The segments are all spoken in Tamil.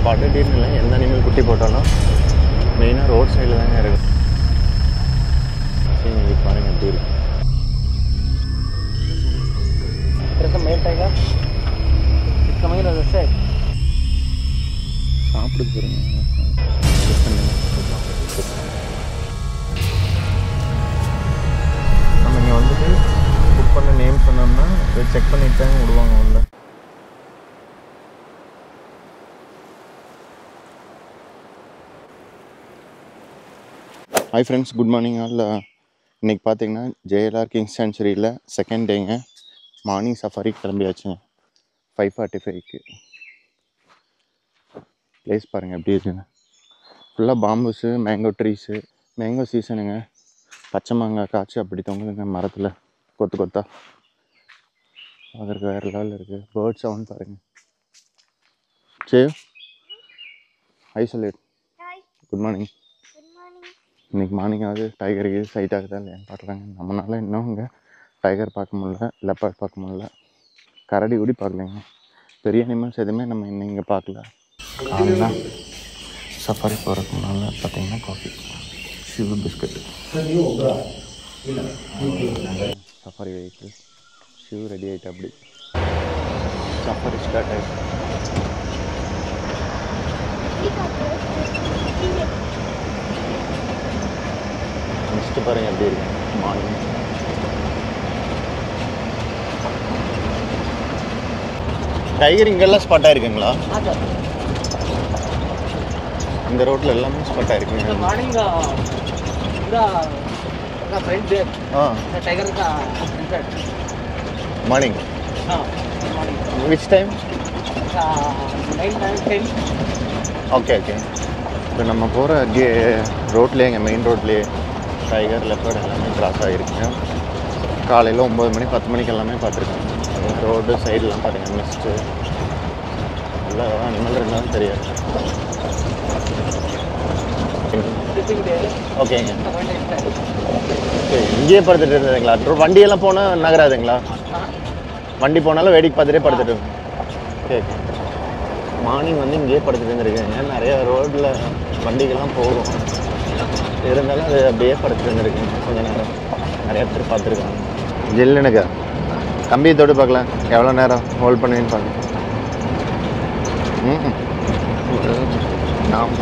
ஸ்பாட்டட் டீர்னு இல்லை, எந்த அனிமல் குட்டி போட்டாலும் மெயினாக ரோட் சைடில் தாங்க இருக்கும். சரி நீங்கள் பாருங்கள் எப்படி இருக்கு. சாப்பிடுது பாருங்க. நம்ம இங்கே வந்துட்டு புக் பண்ண நேம் சொன்னோம்னா செக் பண்ணிட்டு தாங்க விடுவாங்க உள்ள. Hi friends, good morning all. இன்றைக்கி பார்த்தீங்கன்னா ஜேஎல்ஆர் கிங்ஸ் சான்ச்சுரியில் செகண்ட் டேங்க. மார்னிங் சஃபாரி கிளம்பியாச்சுங்க 5:45க்கு. ப்ளேஸ் பாருங்கள் எப்படி இருக்குங்க. ஃபுல்லாக பாம்புஸு, மேங்கோ ட்ரீஸு. மேங்கோ சீசனுங்க. பச்சை மாங்காய் காய்ச்சி அப்படி தொங்குதுங்க மரத்தில் கொத்து கொத்தா. அதற்கு வேறு லெவலில் இருக்குது. பேர்ட் சவுண்ட் பாருங்கள். சரி, ஐசோலேட். Good morning. இன்றைக்கி மார்னிங் ஆகுது. டைகருக்கு சைட் ஆகுதா இல்லையான்னு பார்க்கலாங்க. நம்மளால இன்னும் இங்கே டைகர் பார்க்க முடியல, லெப்பர்ட் பார்க்க முடியல, கரடி கூடி பார்க்கலைங்க. பெரிய அனிமல்ஸ் எதுவுமே நம்ம இன்னும் இங்கே பார்க்கல. காலையில் சஃபாரி போகிறதுக்கு முன்னால் பார்த்தீங்கன்னா coffee, Shivu biscuit. Safari vehicle Shivu ready ஆகிட்டு அப்படி சஃபாரி ஸ்டார்ட் ஆகிட்டு. நெக்ஸ்ட்டு பாருங்கள் எப்படி இருக்கு மார்னிங். டைகர் இங்கெல்லாம் ஸ்பாட் ஆகிருக்குங்களா? இந்த ரோட்டில் எல்லாமே ஸ்பாட் ஆகிருக்குங்க. Morning which time? Okay okay. இப்போ நம்ம போகிற ரோட்லேயே, எங்கள் மெயின் ரோட்லேயே டைகர், லெப்பர்ட் எல்லாமே கிராஸ் ஆகிருக்குங்க. காலையில் 9 மணி 10 மணிக்கு எல்லாமே பார்த்துருக்கேன். ரோடு சைடெலாம் பாருங்கள், மிஸ்ட்டு எல்லா அனிமல் இருந்தாலும் தெரியாது. ஓகேங்க. சரி, இங்கேயே படுத்துட்டு இருந்ததுங்களா? வண்டியெல்லாம் போனால் நகராதுங்களா? வண்டி போனாலும் வேடிக்கை பார்த்துட்டே படுத்துட்டு இருந்தேன். Okay okay. மார்னிங் வந்து இங்கேயே படுத்துட்டு இருந்துருக்கேங்க. நிறைய ரோட்டில் வண்டிகள்லாம் போகும், இருந்தாலும் அது அப்படியே படுத்துட்டு இருந்துருக்குங்க கொஞ்சம் நேரம். நிறையா பேர் பார்த்துருக்காங்க. ஜில்லுனுக்கா கம்பியை தொட்டு பார்க்கலாம், எவ்வளோ நேரம் ஹோல்ட் பண்ணுவேன்னு பார்க்க. நான்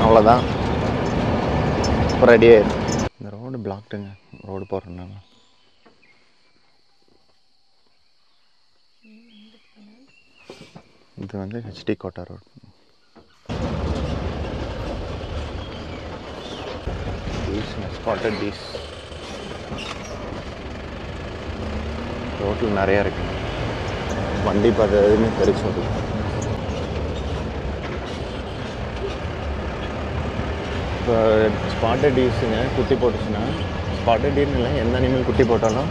அவ்வளோதான், இப்போ ரெடி ஆயிடும். இந்த ரோடு பிளாக்டுங்க, ரோடு போடுறதுனால. இது வந்து HD Kote road. Spotted deers ரோட்டில் நிறையா இருக்குங்க. வண்டி பார்த்ததுமே தெரிச்சு வருது. இப்போ ஸ்பாட்டட் டீஸுங்க குட்டி போட்டுச்சுன்னா, ஸ்பாட்டட் டீர்னு இல்லை, எந்த அனிமல் குட்டி போட்டாலும்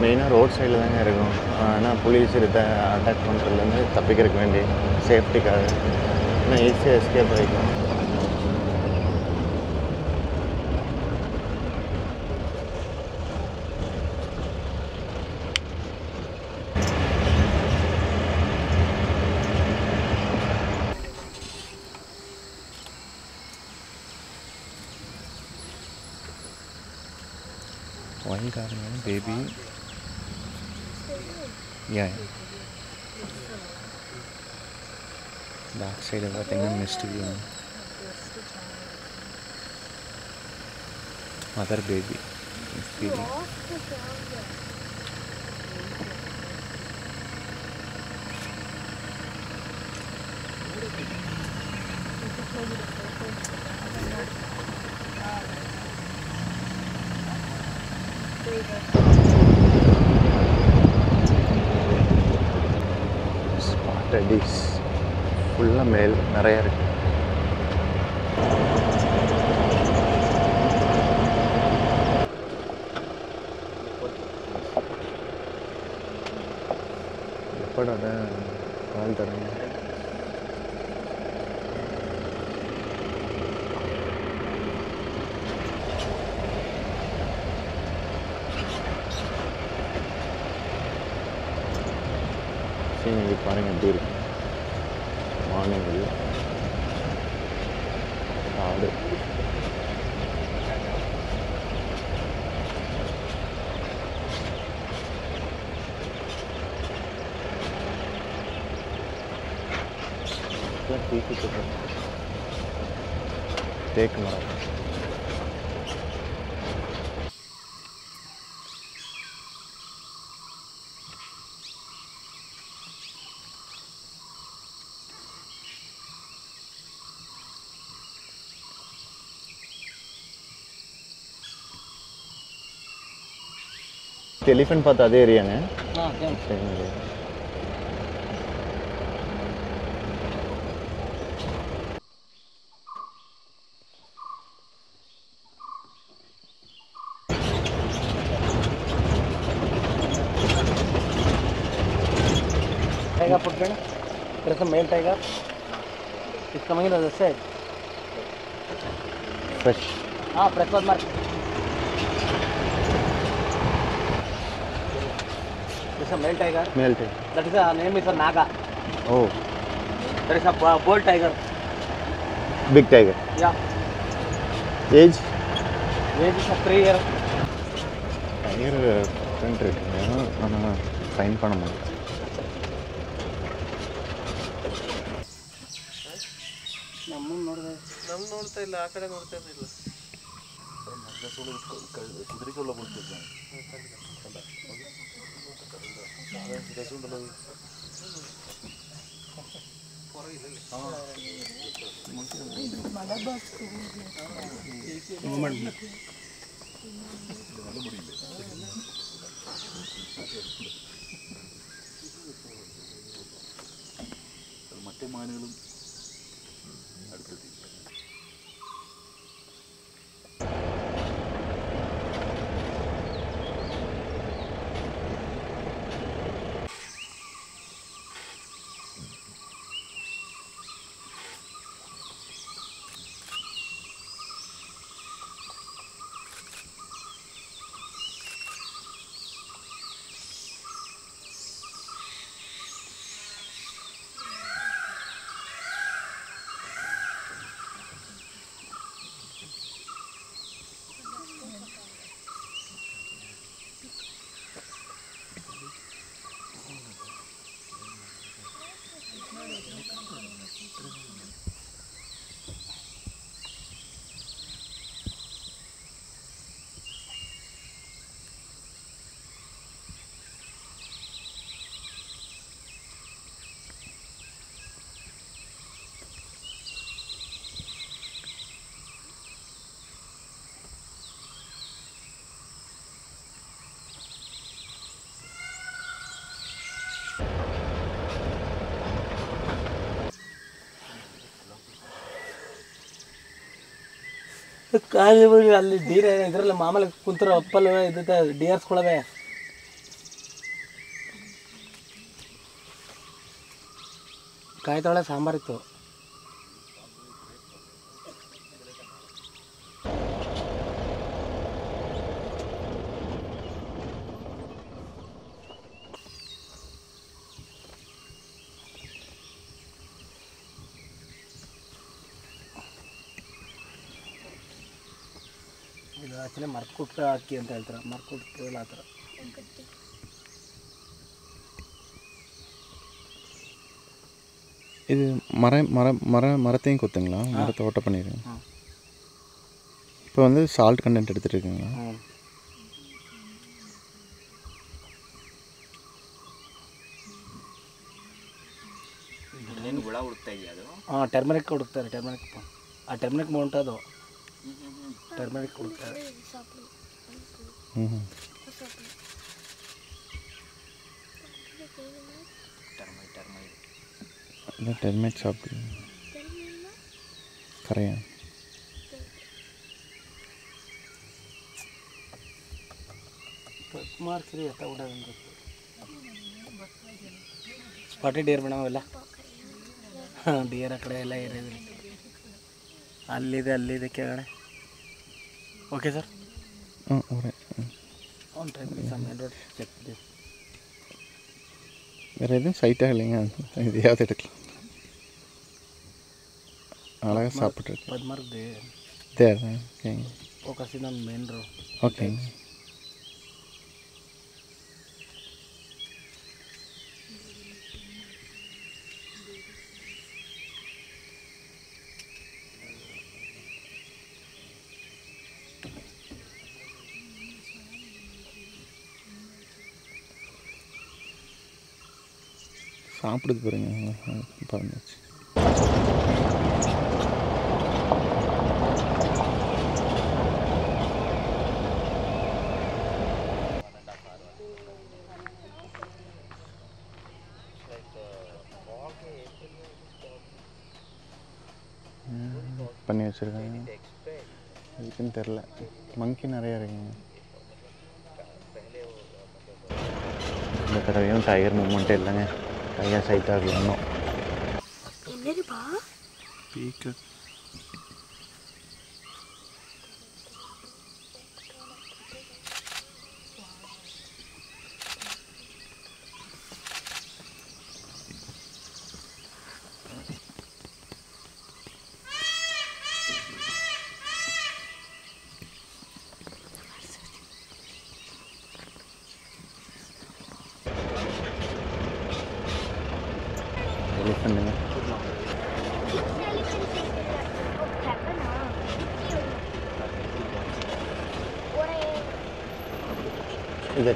மெயினாக ரோட் சைடில் தாங்க இருக்கும். ஆனால் புலிஸ் அட்டாக் பண்ணுறதுலேருந்து தப்பிக்கிறதுக்கு வேண்டி சேஃப்டிக்காக இன்னும் ஈஸியாக எஸ்கேப் ஆகிக்கும். Why காரணம் பேபி ஏன் பேக் சைடு பார்த்தீங்கன்னா mist view, mother baby feeling. Spotted deers ஃபுல்லாக மேல் நிறையா இருக்குது. எப்படோட கால் தரங்க. சரி, பாருங்கள் எப்படி இருக்கு. மார்னிங் வியூ காடு. தேக்கு மரம். எலிஃபென்ட் பார்த்து அதே ஏரியாங்க. Tiger footprint. There is a male tiger. It's coming in the other side. Fresh. Fresh was marked. This is a male tiger. Male tiger. That is a name is a Naga. Oh. There is a bull tiger. Big tiger. Yeah. Age? Age is a 3 year. Tiger print இருக்குங்க. ஆனா ஃபைன் பண்ண முடியும். ನಮ್ಮ ನೋಡ್ತಾ ಇಲ್ಲ, ಆ ಕಡೆ ನೋಡ್ತಾ ಇರಲಿಲ್ಲ. ಕುದುರೆಗೆಲ್ಲ ಬಿಡ್ತಿದ್ದೆ. മറ്റേ മാനുകളും അടുത്തെത്തി. ಅಲ್ಲಿ ಡೀರ್ ಇದರಲ್ಲಿ ಮಾಮೂಲಿ ಕುಂತಿರೋ ಅಪ್ಪಲ್ವೇ ಇದ್ದ ಡಿಯರ್ಸ್ಗಳವೆ. ಕಾಯಿ ತೊಳೆ ಸಾಂಬಾರಿತ್ತು. ಇದು ಆಕ್ಚುಲಿ ಮರ್ಕುಟ್ಟ ಅಕ್ಕಿ ಅಂತ ಹೇಳ್ತಾರೆ. ಮರ್ಕುಟ್ಟ ಆ ಥರ. இது மரத்தையும் கொத்துங்களா? மரத்தை ஓட்ட பண்ணிடுங்க. இப்போ வந்து சால்ட் கண்டென்ட் எடுத்துகிட்டு இருக்குங்களா? ಹುಳ ಹುಡುಕ್ತಾ ಇದೆಯಾ ಅದು? ಟರ್ಮರಿಕ್ ಹುಡುಕ್ತಾರೆ. ಟರ್ಮರಿಕ್ ಮೌಂಟ್ ಅದು ಟರ್ಮರಿಕ್ ಹುಡುಕ್ತಾರೆ. ಟರ್ಮರಿಕ್ சாப்பிட்டு கரையா ಮಾರ್ಕ್ರಿ ಎತ್ತ ಉಡೋದು ಸ್ಪಾಟೆಡ್ ಡಿಯರ್ ಮೇಡಮ್ ಅವೆಲ್ಲ. ಡಿಯರ್ ಆ ಕಡೆ ಎಲ್ಲ ಏರಿಯಾದಲ್ಲಿ ಅಲ್ಲಿದೆ ಕೆಳಗಡೆ. Okay sir. On time main road check. வேறு எதுவும் சைட்டாக இல்லைங்க, இது யாவது எடுக்கலாம். அழகாக சாப்பிட்ருக்கு. 10 mark deh. தேர் ஓகேங்க. Oh kasih nan main road. ஓகேங்க. சாப்பிடுது பாருங்க பறந்துச்சு. பண்ணி வச்சுருக்காங்க. இதுக்குன்னு தெரில. மங்கி நிறையா இருக்குங்க. இந்த தடவையும் டயர் மூமெண்ட்டே இல்லைங்க. டயர் சைட்டாக இருக்கு இன்னும். என்னதுப்பா? ஸ்பீக்கர். எலிஃபண்ட்டுங்க. இதை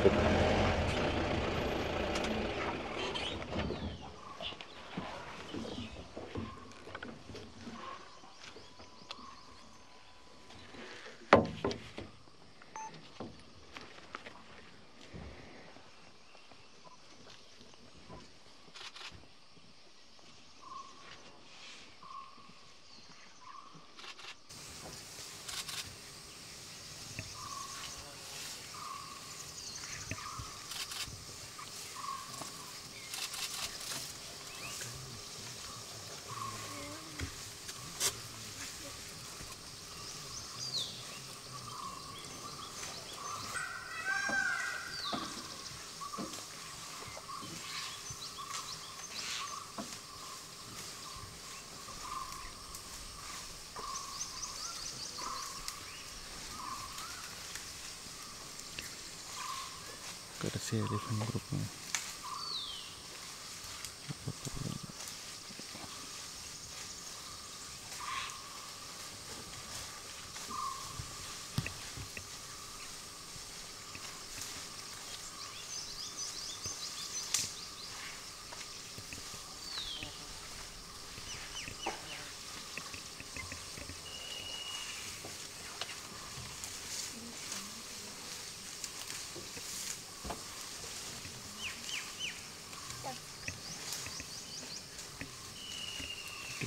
கடைசி எலிஃபண்ட் குரூப்புங்க.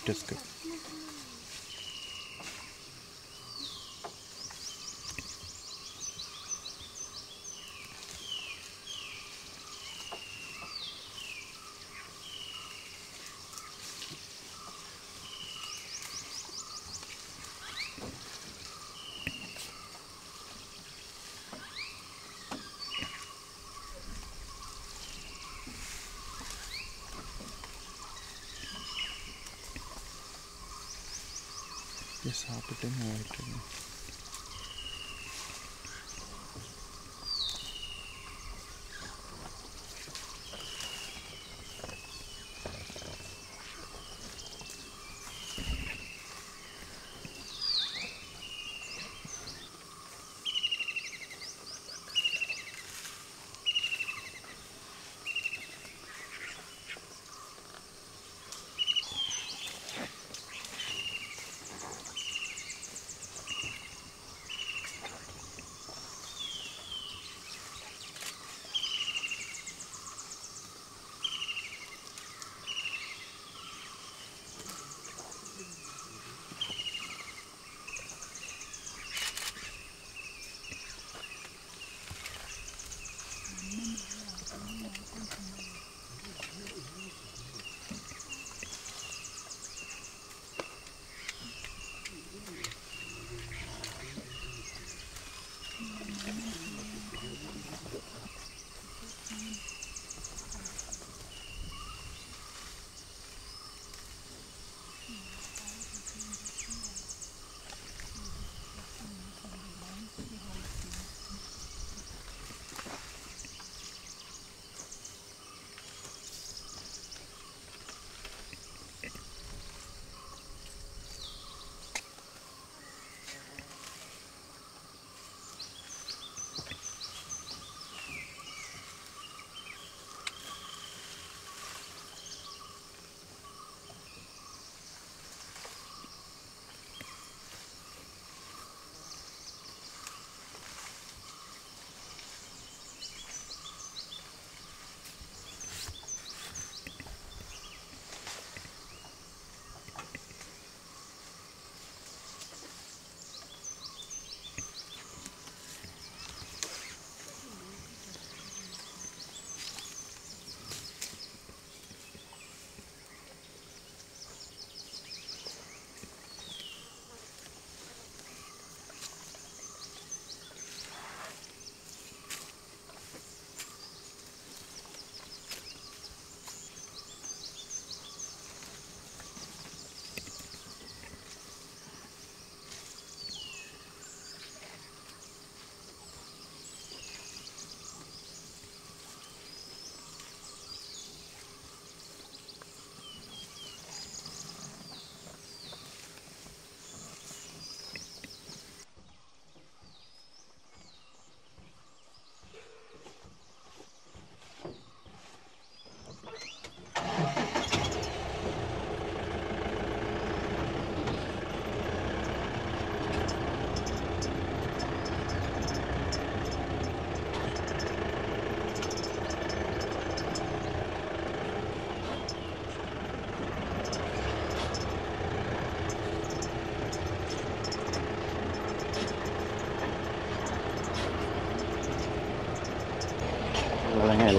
டெஸ்க்கு சாப்பிட்டு ஆகிட்டுருங்க.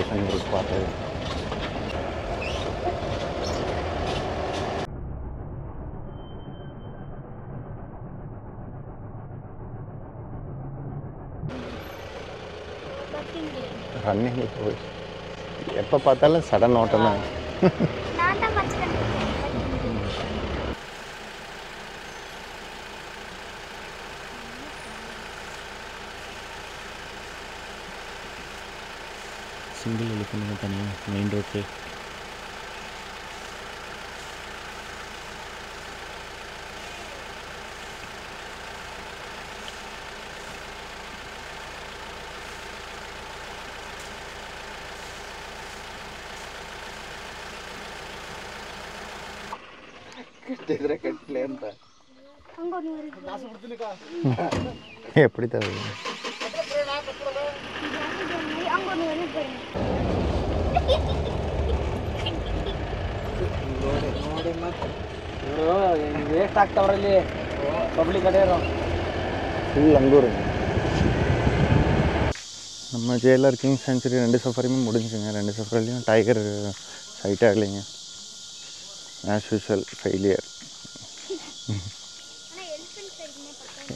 எலிஃபென்ட் குரூப் பார்த்தது. ரன்னிங் போய் எப்போ பார்த்தாலும் சடன் ஓட்டம் தான். நான் தான் வச்சுக்கிறேன். சிங்கிள் எலிஃபென்ட் தனியாக மெயின் ரோட்லேயே. அங்கே ஒன்று வருது. எப்படி தவிர அங்கே ஒன்று வருது பாருங்க. ವೇಸ್ಟ್ ಆಗ್ತಾವ್ರಲ್ಲಿ ಪಬ್ಲಿಕ್ ಕಡೆಯವರು. ஃபுல் அங்கூர். நம்ம ஜேஎல்ஆர் கிங் சென்ச்சுரி 2 சஃபாரியுமே முடிஞ்சுங்க. 2 சஃபாரிலையும் டைகர் சைட் ஆகலைங்க. As usual failure.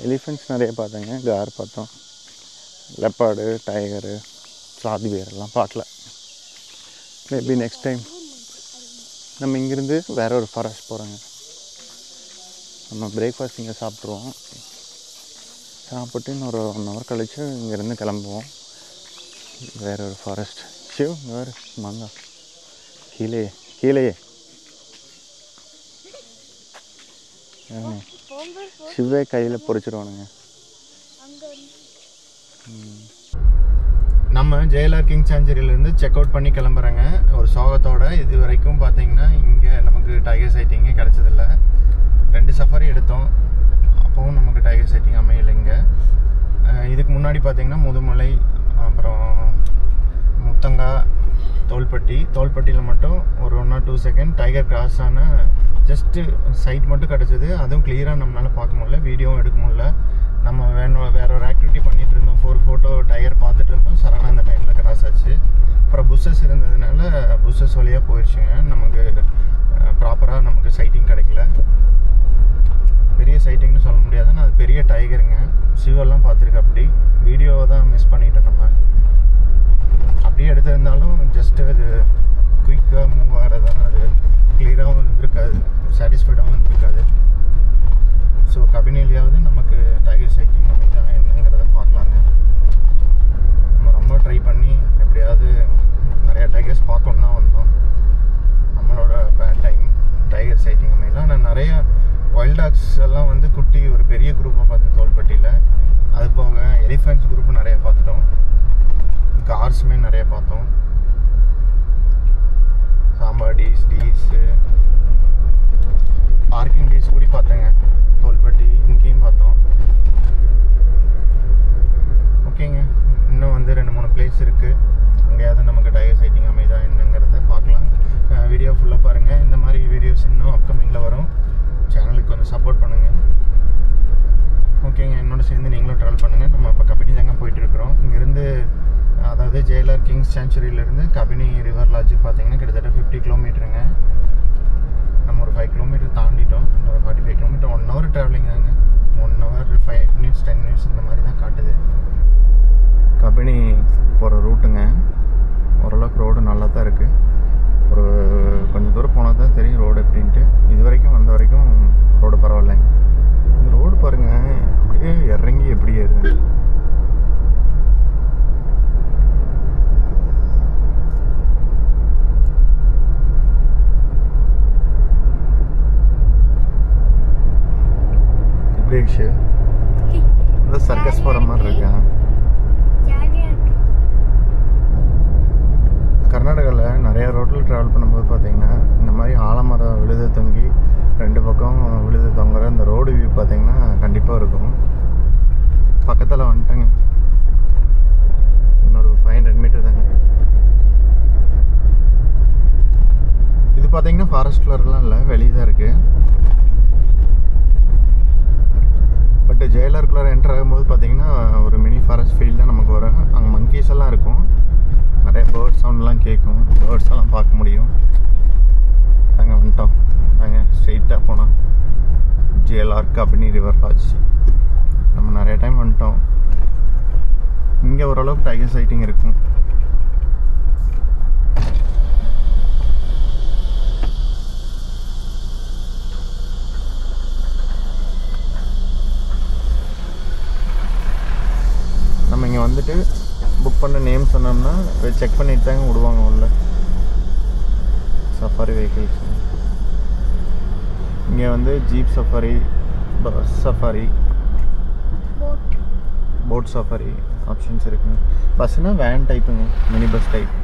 எலிஃபென்ட்ஸ் நிறைய பார்த்தேங்க. கார் பார்த்தோம், லெப்பார்டு, டைகரு, சாதி பேர் எல்லாம் பார்க்கல. மேபி நெக்ஸ்ட் டைம் நம்ம இங்கேருந்து வேற ஒரு ஃபாரஸ்ட் போகிறோங்க. நம்ம பிரேக்ஃபாஸ்ட் இங்கே சாப்பிட்ருவோம். சாப்பிட்டு இன்னொரு 1 hour கழித்து இங்கேருந்து கிளம்புவோம் வேற ஒரு ஃபாரஸ்ட். ஷிவ் வேறு மாங்கா கீழே சிவ்வே கையில் பொறிச்சிருவானுங்க. நம்ம ஜேஎல்ஆர் கிங் சான்ச்சுரியிலேருந்து செக் அவுட் பண்ணி கிளம்புறேங்க ஒரு சோகத்தோட. இது வரைக்கும் பார்த்தீங்கன்னா இங்கே நமக்கு டைகர் சைட்டிங்கே கிடச்சதில்ல. 2 சஃபாரி எடுத்தோம், அப்போவும் நமக்கு டைகர் சைட்டிங் அமையலைங்க. இதுக்கு முன்னாடி பார்த்தீங்கன்னா முதுமலை, அப்புறம் முத்தங்கா, தோள்பட்டியில் மட்டும் ஒரு 1 or 2 செகண்ட் டைகர் கிராஸ் ஆன ஜஸ்ட்டு சைட் மட்டும் கிடச்சிது. அதுவும் கிளியராக நம்மளால் பார்க்க முடியல, வீடியோவும் எடுக்க முடியல. நம்ம வேற ஒரு ஆக்டிவிட்டி பண்ணிகிட்டு இருந்தோம். 4 photo டைகர் பார்த்துட்டு இருந்தோம். சடனாக அந்த டைமில் கிராஸ் ஆச்சு. அப்புறம் புஷ்ஷஸ் இருந்ததுனால புஷ்ஷஸ் வழியாக போயிடுச்சுங்க. நமக்கு ப்ராப்பராக நமக்கு சைட்டிங் கிடைக்கல. பெரிய சைட்டிங்னு சொல்ல முடியாது, ஆனால் அது பெரிய டைகருங்க. சிவெல்லாம் பார்த்துருக்கு. அப்படி வீடியோவை தான் மிஸ் பண்ணிட்டோம். நம்ம அப்படியே எடுத்திருந்தாலும் ஜஸ்ட்டு அது குயிக்காக மூவ் ஆகிறதான அது கிளியராகவும் இருக்காது, சாட்டிஸ்ஃபைடாகவும் இருக்காது. ஸோ கபினிலையாவது நமக்கு டைகர் சைட்டிங் அமைதான் என்னங்கிறத பார்க்கலாங்க. நம்ம ரொம்ப ட்ரை பண்ணி எப்படியாவது நிறையா டைகர்ஸ் பார்க்கணும் தான் வந்தோம். நம்மளோட பேட் டைம் டைகர் சைட்டிங் அமையலாம். ஆனால் நிறைய வைல்ட் டாக்ஸ் எல்லாம் வந்து குட்டி ஒரு பெரிய குரூப்பாக பார்த்தோம் தோள்பட்டியில். அது போக எலிஃபென்ட்ஸ் குரூப் நிறைய பார்த்துட்டோம், கார்ஸுமே நிறைய பார்த்தோம், சாம்பார் டீஸு, பார்க்கிங் டீஸ் கூட பார்த்தேங்க தோள்பட்டி. இங்கேயும் பார்த்தோம். ஓகேங்க, இன்னும் வந்து 2-3 பிளேஸ் இருக்குது. அங்கேயாவது நமக்கு டைகர் சைட்டிங் அமைதா என்னங்கிறத பார்க்கலாம். வீடியோ ஃபுல்லாக பாருங்கள். இந்த மாதிரி வீடியோஸ் இன்னும் அப்கமிங்கில் வரும். சேனலுக்கு கொஞ்சம் சப்போர்ட் பண்ணுங்கள். ஓகேங்க, என்னோட சேர்ந்து நீங்களும் ட்ராவல் பண்ணுங்கள். நம்ம இப்போ கபினி தாங்க போயிட்டுருக்குறோம். இங்கேருந்து அதாவது ஜேஎல்ஆர் கிங்ஸ் சான்ச்சுரியிலேருந்து கபினி ரிவர் லாட்ஜுக்கு பார்த்தீங்கன்னா கிட்டத்தட்ட 50 கிலோமீட்டருங்க. நம்ம ஒரு 5 கிலோமீட்டர் தாண்டிட்டோம். இன்னொரு 45 கிலோமீட்டர் 1 hour ட்ராவலிங் தாங்க. 1 hour 5 minutes 10 minutes இந்த மாதிரி தான் காட்டுது. கபினி போகிற ரூட்டுங்க. ஓரளவுக்கு ரோடு நல்லா தான் இருக்குது. ஒரு கொஞ்சம் தூரம் போனால் தான் தெரியும் ரோடு எப்படின்ட்டு. இது வரைக்கும் வந்த வரைக்கும் ரோடு பரவாயில்லைங்க. இந்த ரோடு பாருங்கள், அப்படியே இறங்கி எப்படி ஏறுது. எப்படி இருக்கு? அதான் சர்க்கஸ் போகிற மாதிரி இருக்கேன். கர்நாடகாவில் நிறையா ரோட்டில் ட்ராவல் பண்ணும்போது பார்த்தீங்கன்னா இந்த மாதிரி ஆலமரம் விழுது தொங்கி 2 பக்கம் விழுது தொங்குற இந்த ரோடு வியூ பார்த்தீங்கன்னா கண்டிப்பாக இருக்கும். பக்கத்தில் வந்துட்டேங்க. இன்னொரு 500 மீட்டர் தாங்க. இது பார்த்தீங்கன்னா ஃபாரஸ்ட்லலாம் இல்லை, வெளியே தான் இருக்குது. பட் ஜேஎல்ஆருக்குள்ளே என்டர் ஆகும்போது பார்த்தீங்கன்னா ஒரு மினி ஃபாரஸ்ட் ஃபீல் தான் நமக்கு வரும். அங்கே மங்கீஸ் எல்லாம் இருக்கும். நிறைய பேர்ட் சவுண்ட்லாம் கேட்கும், பேர்ட்ஸ் எல்லாம் பார்க்க முடியும். அங்கே வந்துட்டோம். நாங்கள் ஸ்ட்ரெயிட்டாக போனோம் ஜேஎல்ஆர் கபினி ரிவர் லாட்ஜ். நம்ம நிறைய டைம் வந்துட்டோம். இங்கே ஓரளவுக்கு டைகர் சைட்டிங் இருக்கும். நம்ம இங்கே வந்துட்டு புக் பண்ண நேம் சொன்னோம்னா செக் பண்ணிட்டு தாங்க விடுவாங்க உள்ள சஃபாரி வெஹிக்கிள்ஸ். இங்கே வந்து jeep safari, bus safari, boat safari options இருக்குங்க. பஸ்ஸுனால் வேன் டைப்புங்க, மினி பஸ் டைப்.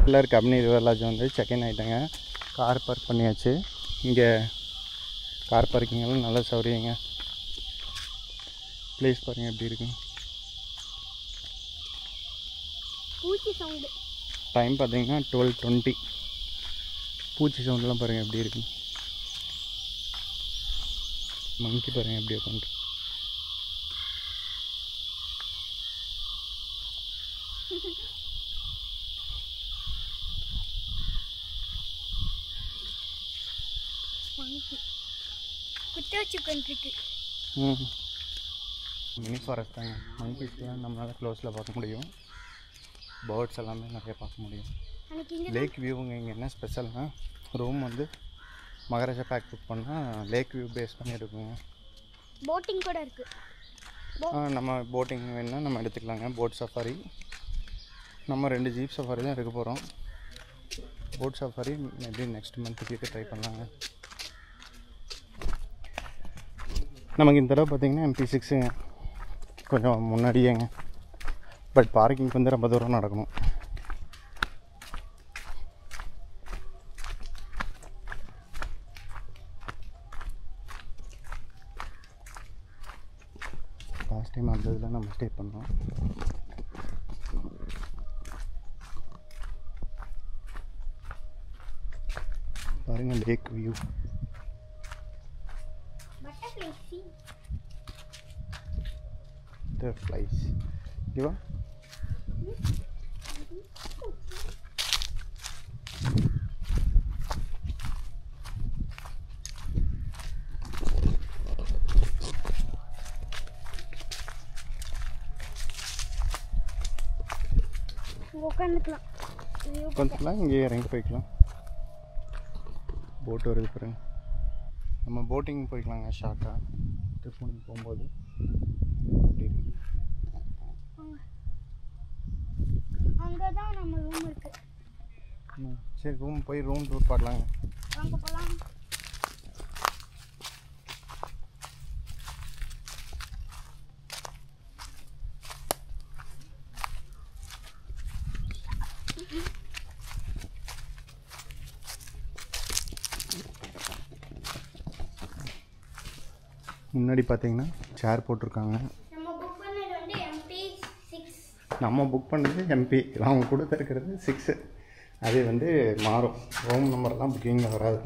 எல்லாரும் கபினி ரிவர் லாட்ஜ் வந்து செக்இன் ஆகிட்டாங்க. கார் பார்க் பண்ணியாச்சு. இங்கே கார் பார்க்கிங்கெல்லாம் நல்ல சௌகரியங்க. ப்ளேஸ் பாருங்கள் எப்படி இருக்குங்க. டைம் பார்த்தீங்கன்னா 12:20. பூச்சி சவுண்டெலாம் பாருங்கள் எப்படி இருக்கு. மங்கி பாருங்கள் எப்படி உட்காந்து. மினி ஃபாரஸ்ட் தாங்க. மங்கிஸ்லாம் நம்மளால் க்ளோஸில் பார்க்க முடியும். பேர்ட்ஸ் எல்லாமே நிறைய பார்க்க முடியும். லேக் வியூங்க. இங்கே என்ன ஸ்பெஷல்னால் ரூம் வந்து மகாராஜா பேக் புக் பண்ணால் லேக் வியூ பேஸ் பண்ணி இருக்குங்க. போட்டிங் கூட இருக்குது. நம்ம போட்டிங் வேணுன்னா நம்ம எடுத்துக்கலாங்க. போட் சஃபாரி நம்ம 2 ஜீப் சஃபாரி தான் எடுக்க போகிறோம். போட் சஃபாரி மேபி நெக்ஸ்ட் மந்த்துக்கு ட்ரை பண்ணலாங்க. நமக்கு இந்த தடவை பார்த்திங்கன்னா MP6ங்க, கொஞ்சம் முன்னாடியேங்க. பட் பார்க்கிங்க்கு வந்து ரொம்ப தூரம் நடக்கணும். லாஸ்ட் டைம் அந்த இதில் நம்ம ஸ்டே பண்ணோம். பாருங்கள் lake view. Butterflies. Give up. உட்காந்துக்கலாம். இங்கே இறங்கி போய்க்கலாம். போட்டு வருது பாருங்க. நம்ம போட்டிங் போய்க்கலாங்க ஷார்ட்டாக ட்ரிப் பண்ணி போகும்போது. அப்படி இருக்கு. அங்கே தான் நம்ம ரூம் இருக்கு. சரி ரூம் டூர் பார்க்கலாங்க. வாங்க போகலாம். முன்னாடி பார்த்தீங்கன்னா சேர் போட்டிருக்காங்க. நம்ம புக் பண்ணது MP, அவங்க கொடுத்துருக்கிறது 6. அது வந்து மாறும். ரூம் நம்பர்லாம் புக்கிங்கில் வராது.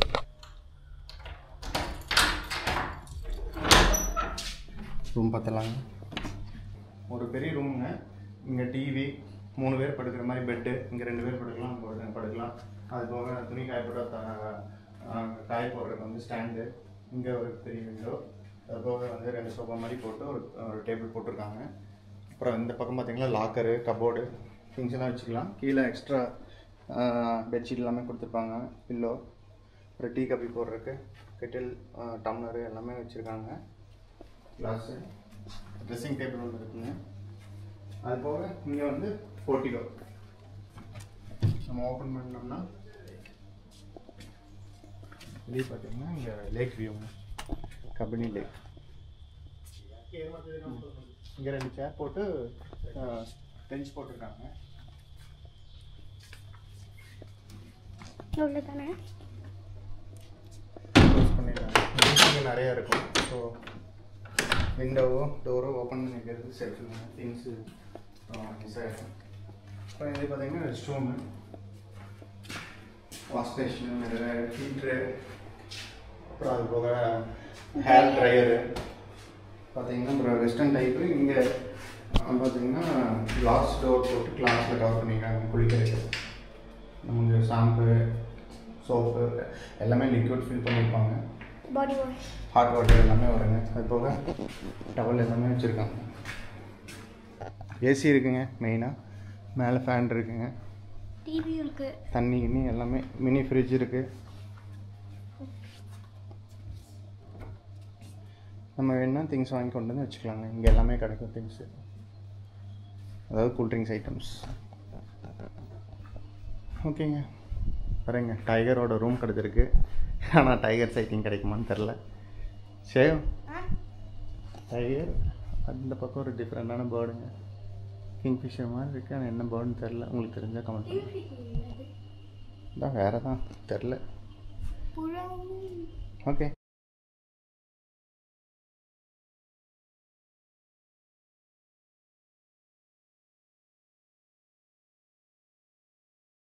ரூம் பார்த்தலாங்க. ஒரு பெரிய ரூமுங்க. இங்கே டிவி, 3 பேர் படுக்கிற மாதிரி பெட்டு, இங்கே 2 பேர் படுக்கலாம். அது போக துணி காய போடுறதுக்கு வந்து ஸ்டாண்டு, இங்கே ஒரு பெரிய விண்டோ, அது போக வந்து 2 சோஃபா மாதிரி போட்டு ஒரு டேபிள் போட்டிருக்காங்க. அப்புறம் இந்த பக்கம் பார்த்தீங்கன்னா லாக்கரு, கபோர்டு, திங்ஸ்லாம் வச்சுக்கலாம். கீழே எக்ஸ்ட்ரா பெட்ஷீட் எல்லாமே கொடுத்துருப்பாங்க. பில்லோ, ஒரு டீ காபி போடுறதுக்கு கெட்டில், டம்ளரு எல்லாமே வச்சுருக்காங்க. கிளாஸு, ட்ரெஸ்ஸிங் டேபிள் ஒன்று இருக்குங்க. அது போக இங்கே வந்து போர்ட்டிகோ நம்ம ஓப்பன் பண்ணோம்னா வெளியே பார்த்தீங்கன்னா இங்கே லேக் வியூங்க, கபினி லேக். இங்கே 2 சேர் போட்டு பெஞ்ச் போட்டிருக்காங்க. அவ்வளோதானே க்ளோஸ் பண்ணிடுறாங்க. இங்கே நிறையா இருக்கும். ஸோ விண்டோவோ டோரோ ஓப்பன் பண்ணிக்கிறது சேஃப்டிங்க. திங்ஸு மிஸ் ஆகிடும். அப்புறம் இது பார்த்தீங்கன்னா ரெஸ்ட் ரூமு, வாஷ் ஸ்டேஷன், ஹீட்ரு, அப்புறம் அது போக ஹேர் ட்ரையரு பார்த்தீங்கன்னா அப்புறம் வெஸ்டர்ன் டைப்பு. இங்கே பார்த்தீங்கன்னா கிளாஸ் டோர் போட்டு கிளாஸில் கவர் பண்ணிக்கிறாங்க குளிக்கிறதுக்கு. நமக்கு ஷாம்பு சோப்பு எல்லாமே லிக்விட் ஃபில் பண்ணியிருப்பாங்க. பாடி வாஷ், ஹாட் வாட்டர் எல்லாமே வருங்க. அது போக டவல் எல்லாமே வச்சுருக்காங்க. ஏசி இருக்குங்க மெயினாக. மேலே ஃபேன் இருக்குங்க. டிவி இருக்கு. தண்ணி கிண்ணி எல்லாமே. மினி ஃப்ரிட்ஜ் இருக்குது. நம்ம வேணுன்னா திங்ஸ் வாங்கி கொண்டு வந்து வச்சுக்கலாங்க. இங்கே எல்லாமே கிடைக்கும் திங்ஸு, அதாவது கூல்ட்ரிங்க்ஸ் ஐட்டம்ஸ். ஓகேங்க, பாருங்க டைகரோட ரூம் கிடச்சிருக்கு. ஆனால் டைகர் சைட்டிங் கிடைக்குமான்னு தெரில. சேவ் டைகர் அந்த பக்கம் ஒரு டிஃப்ரெண்டான பேர்டுங்க. கிங்ஃபிஷர் மாதிரி இருக்குது. ஆனால் என்ன பேர்டுன்னு தெரில. உங்களுக்கு தெரிஞ்சால் கமெண்ட் பண்ணுங்க. தான் வேறு தான் தெரில. ஓகே.